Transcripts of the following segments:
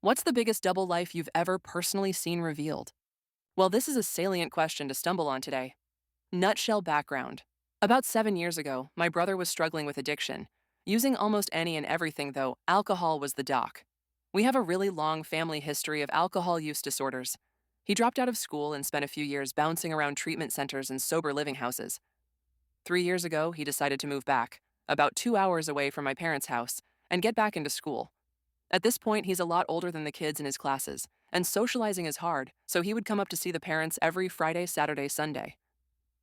What's the biggest double life you've ever personally seen revealed? Well, this is a salient question to stumble on today. Nutshell background. About 7 years ago, my brother was struggling with addiction. Using almost any and everything, though, alcohol was the doc. We have a really long family history of alcohol use disorders. He dropped out of school and spent a few years bouncing around treatment centers and sober living houses. 3 years ago, he decided to move back, about 2 hours away from my parents' house, and get back into school. At this point, he's a lot older than the kids in his classes, and socializing is hard, so he would come up to see the parents every Friday, Saturday, Sunday.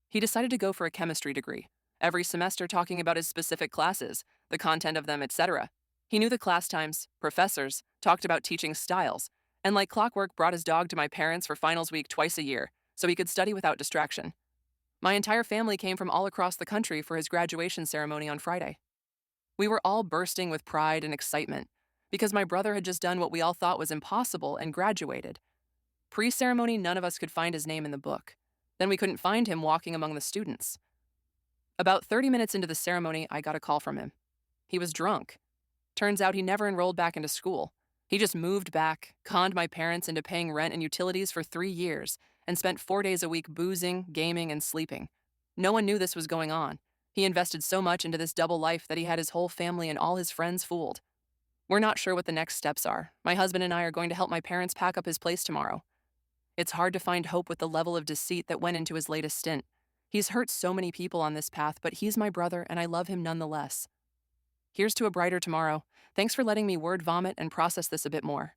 He decided to go for a chemistry degree, every semester talking about his specific classes, the content of them, etc. He knew the class times, professors, talked about teaching styles, and like clockwork brought his dog to my parents for finals week twice a year, so he could study without distraction. My entire family came from all across the country for his graduation ceremony on Friday. We were all bursting with pride and excitement, because my brother had just done what we all thought was impossible and graduated. Pre-ceremony, none of us could find his name in the book. Then we couldn't find him walking among the students. About 30 minutes into the ceremony, I got a call from him. He was drunk. Turns out he never enrolled back into school. He just moved back, conned my parents into paying rent and utilities for 3 years, and spent 4 days a week boozing, gaming, and sleeping. No one knew this was going on. He invested so much into this double life that he had his whole family and all his friends fooled. We're not sure what the next steps are. My husband and I are going to help my parents pack up his place tomorrow. It's hard to find hope with the level of deceit that went into his latest stint. He's hurt so many people on this path, but he's my brother and I love him nonetheless. Here's to a brighter tomorrow. Thanks for letting me word vomit and process this a bit more.